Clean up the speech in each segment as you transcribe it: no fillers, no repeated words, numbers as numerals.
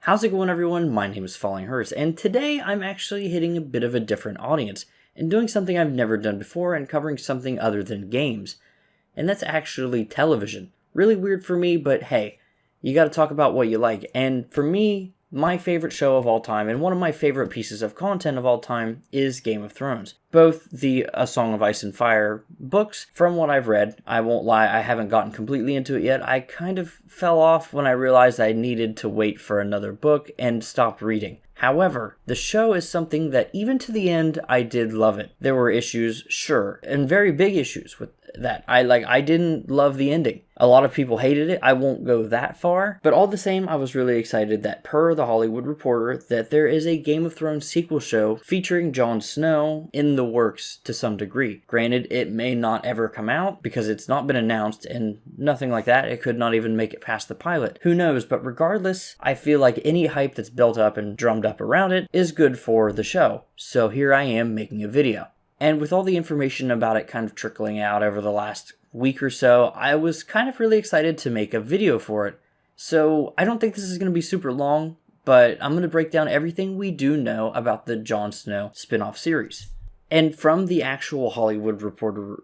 How's it going, everyone? My name is Falling Hearst, and today I'm actually hitting a bit of a different audience and doing something I've never done before and covering something other than games. And that's actually television. Really weird for me, but hey, you gotta talk about what you like. And for me, my favorite show of all time and one of my favorite pieces of content of all time is Game of Thrones. Both the A Song of Ice and Fire books, from what I've read, I won't lie, I haven't gotten completely into it yet. I kind of fell off when I realized I needed to wait for another book and stopped reading. However, the show is something that even to the end, I did love it. There were issues, sure, and very big issues with that. I didn't love the ending. A lot of people hated it. I won't go that far, but all the same, I was really excited that per The Hollywood Reporter, that there is a Game of Thrones sequel show featuring Jon Snow in the works to some degree. Granted, it may not ever come out because it's not been announced and nothing like that. It could not even make it past the pilot. Who knows? But regardless, I feel like any hype that's built up and drummed up around it is good for the show. So here I am making a video. And with all the information about it kind of trickling out over the last week or so, I was kind of really excited to make a video for it. So I don't think this is going to be super long, but I'm going to break down everything we do know about the Jon Snow spin-off series. And from the actual Hollywood Reporter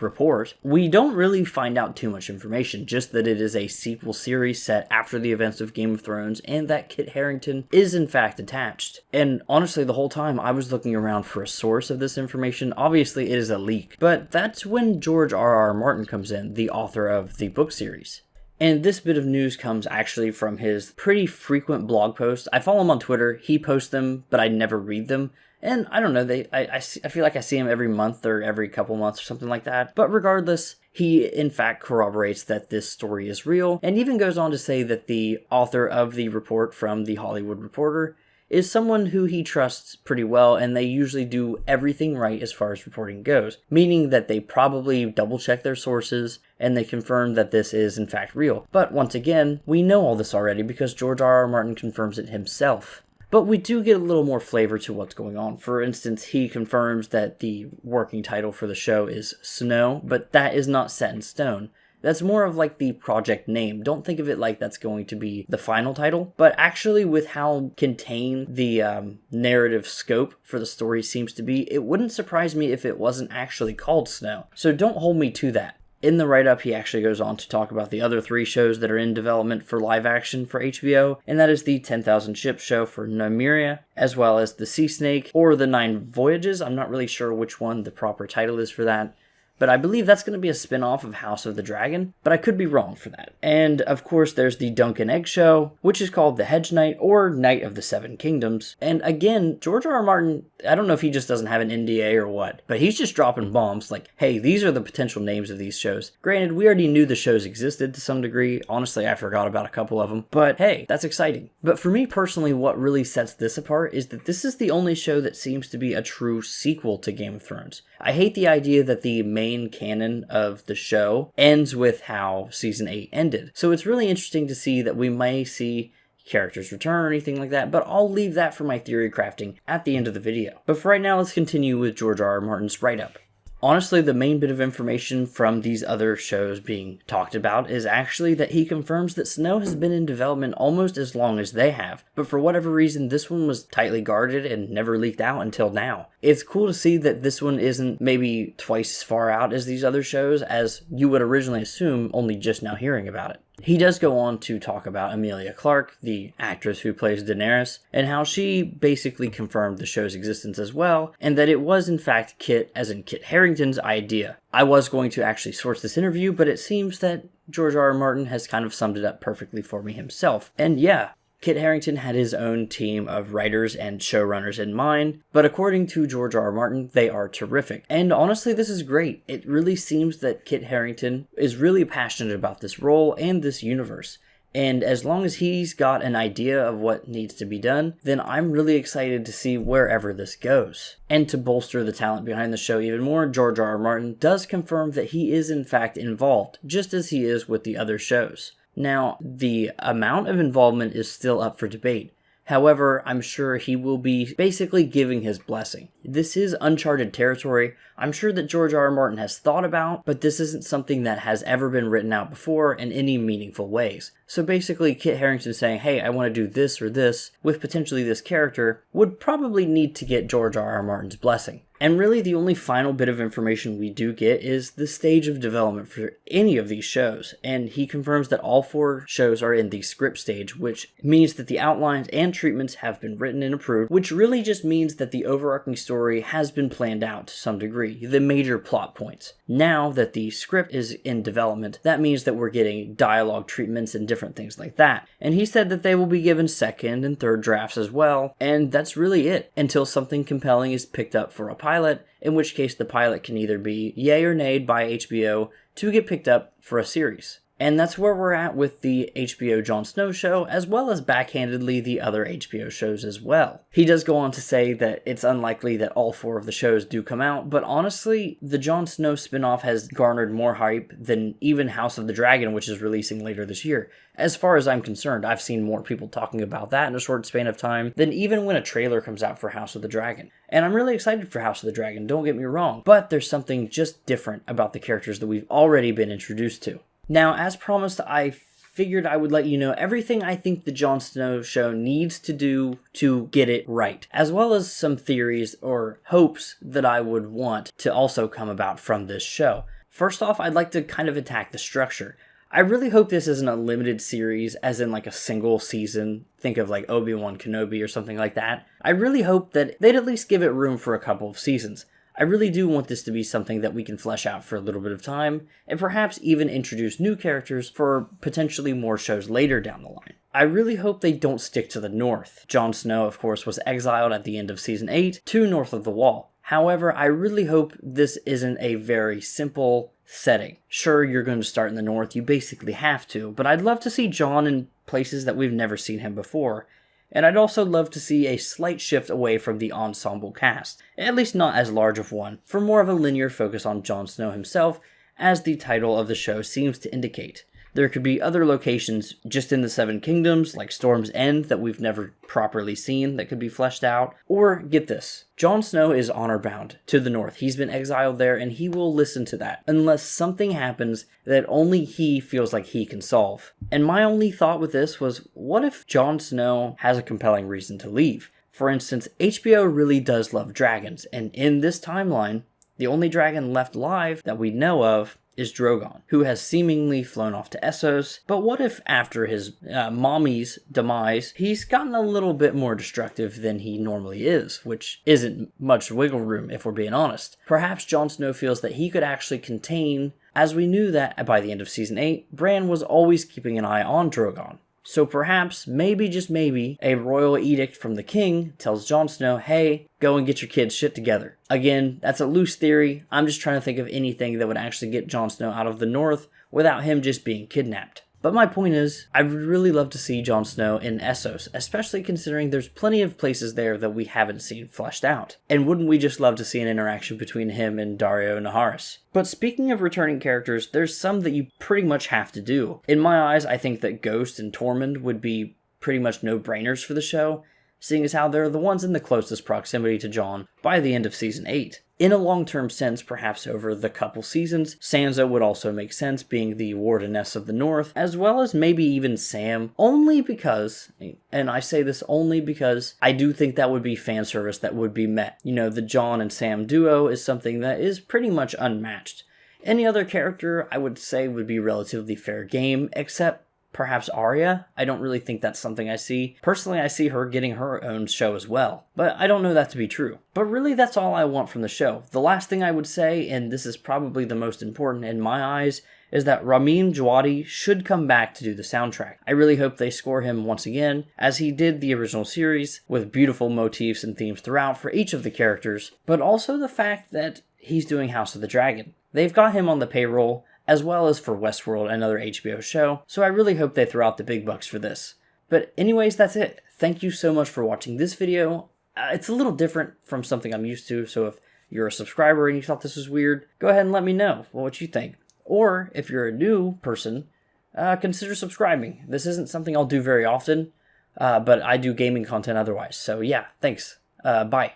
report, we don't really find out too much information, just that it is a sequel series set after the events of Game of Thrones and that Kit Harington is in fact attached. And honestly, the whole time I was looking around for a source of this information. Obviously it is a leak, but that's when George R.R. Martin comes in, the author of the book series. And this bit of news comes actually from his pretty frequent blog posts. I follow him on Twitter, he posts them, but I never read them. And I don't know, I feel like I see him every month or every couple months or something like that. But regardless, he in fact corroborates that this story is real and even goes on to say that the author of the report from The Hollywood Reporter is someone who he trusts pretty well, and they usually do everything right as far as reporting goes, meaning that they probably double check their sources and they confirm that this is in fact real. But once again, we know all this already because George R.R. Martin confirms it himself. But we do get a little more flavor to what's going on. For instance, he confirms that the working title for the show is Snow, but that is not set in stone. That's more of like the project name. Don't think of it like that's going to be the final title, but actually with how contained the narrative scope for the story seems to be, it wouldn't surprise me if it wasn't actually called Snow. So don't hold me to that. In the write-up, he actually goes on to talk about the other 3 shows that are in development for live action for HBO, and that is the 10,000 Ships show for Nymeria, as well as the Sea Snake, or the 9 Voyages. I'm not really sure which one the proper title is for that, but I believe that's going to be a spin-off of House of the Dragon, but I could be wrong for that. And of course there's the Dunk and Egg show, which is called The Hedge Knight or Knight of the Seven Kingdoms. And again, George R.R. Martin, I don't know if he just doesn't have an NDA or what, but he's just dropping bombs like, hey, these are the potential names of these shows. Granted, we already knew the shows existed to some degree. Honestly, I forgot about a couple of them, but hey, that's exciting. But for me personally, what really sets this apart is that this is the only show that seems to be a true sequel to Game of Thrones. I hate the idea that the main canon of the show ends with how season 8 ended. So it's really interesting to see that we may see characters return or anything like that, but I'll leave that for my theory crafting at the end of the video. But for right now, let's continue with George R.R. Martin's write-up. Honestly, the main bit of information from these other shows being talked about is actually that he confirms that Snow has been in development almost as long as they have, but for whatever reason, this one was tightly guarded and never leaked out until now. It's cool to see that this one isn't maybe twice as far out as these other shows as you would originally assume, only just now hearing about it. He does go on to talk about Emilia Clarke, the actress who plays Daenerys, and how she basically confirmed the show's existence as well, and that it was in fact Kit, as in Kit Harington's idea. I was going to actually source this interview, but it seems that George R.R. Martin has kind of summed it up perfectly for me himself. And yeah, Kit Harington had his own team of writers and showrunners in mind, but according to George R.R. Martin, they are terrific. And honestly, this is great. It really seems that Kit Harington is really passionate about this role and this universe. And as long as he's got an idea of what needs to be done, then I'm really excited to see wherever this goes. And to bolster the talent behind the show even more, George R.R. Martin does confirm that he is in fact involved, just as he is with the other shows. Now, the amount of involvement is still up for debate. However, I'm sure he will be basically giving his blessing. This is uncharted territory. I'm sure that George R. R. Martin has thought about, but this isn't something that has ever been written out before in any meaningful ways. So basically, Kit Harington saying, hey, I want to do this or this with potentially this character would probably need to get George R. R. Martin's blessing. And really the only final bit of information we do get is the stage of development for any of these shows. And he confirms that all 4 shows are in the script stage, which means that the outlines and treatments have been written and approved, which really just means that the overarching story has been planned out to some degree, the major plot points. Now that the script is in development, that means that we're getting dialogue treatments and different things like that. And he said that they will be given second and third drafts as well, and that's really it, until something compelling is picked up for a pilot, in which case the pilot can either be yay or nay by HBO to get picked up for a series. And that's where we're at with the HBO Jon Snow show, as well as backhandedly the other HBO shows as well. He does go on to say that it's unlikely that all 4 of the shows do come out, but honestly, the Jon Snow spinoff has garnered more hype than even House of the Dragon, which is releasing later this year. As far as I'm concerned, I've seen more people talking about that in a short span of time than even when a trailer comes out for House of the Dragon. And I'm really excited for House of the Dragon, don't get me wrong, but there's something just different about the characters that we've already been introduced to. Now, as promised, I figured I would let you know everything I think the Jon Snow show needs to do to get it right, as well as some theories or hopes that I would want to also come about from this show. First off, I'd like to kind of attack the structure. I really hope this isn't a limited series, as in like a single season. Think of like Obi-Wan Kenobi or something like that. I really hope that they'd at least give it room for a couple of seasons. I really do want this to be something that we can flesh out for a little bit of time, and perhaps even introduce new characters for potentially more shows later down the line. I really hope they don't stick to the North. Jon Snow, of course, was exiled at the end of Season 8 to North of the Wall. However, I really hope this isn't a very simple setting. Sure, you're going to start in the North, you basically have to, but I'd love to see Jon in places that we've never seen him before. And I'd also love to see a slight shift away from the ensemble cast, at least not as large of one, for more of a linear focus on Jon Snow himself, as the title of the show seems to indicate. There could be other locations just in the Seven Kingdoms, like Storm's End, that we've never properly seen that could be fleshed out. Or, get this, Jon Snow is honor-bound to the North. He's been exiled there, and he will listen to that, unless something happens that only he feels like he can solve. And my only thought with this was, what if Jon Snow has a compelling reason to leave? For instance, HBO really does love dragons, and in this timeline, the only dragon left alive that we know of is Drogon, who has seemingly flown off to Essos. But what if after his mommy's demise, he's gotten a little bit more destructive than he normally is, which isn't much wiggle room if we're being honest. Perhaps Jon Snow feels that he could actually contain, as we knew that by the end of Season 8, Bran was always keeping an eye on Drogon. So perhaps, maybe just maybe, a royal edict from the king tells Jon Snow, hey, go and get your kids' shit together. Again, that's a loose theory. I'm just trying to think of anything that would actually get Jon Snow out of the North without him just being kidnapped. But my point is, I would really love to see Jon Snow in Essos, especially considering there's plenty of places there that we haven't seen fleshed out. And wouldn't we just love to see an interaction between him and Daario Naharis? But speaking of returning characters, there's some that you pretty much have to do. In my eyes, I think that Ghost and Tormund would be pretty much no-brainers for the show, seeing as how they're the ones in the closest proximity to Jon by the end of Season 8. In a long-term sense, perhaps over the couple seasons, Sansa would also make sense, being the Wardeness of the North, as well as maybe even Sam, only because, and I say this only because, I do think that would be fan service that would be met. You know, the Jon and Sam duo is something that is pretty much unmatched. Any other character, I would say, would be relatively fair game, except perhaps Arya. I don't really think that's something I see. Personally, I see her getting her own show as well, but I don't know that to be true. But really, that's all I want from the show. The last thing I would say, and this is probably the most important in my eyes, is that Ramin Djawadi should come back to do the soundtrack. I really hope they score him once again, as he did the original series, with beautiful motifs and themes throughout for each of the characters, but also the fact that he's doing House of the Dragon. They've got him on the payroll, as well as for Westworld, another HBO show, so I really hope they throw out the big bucks for this. But anyways, that's it. Thank you so much for watching this video. It's a little different from something I'm used to, so if you're a subscriber and you thought this was weird, go ahead and let me know what you think. Or, if you're a new person, consider subscribing. This isn't something I'll do very often, but I do gaming content otherwise. So yeah, thanks. Bye.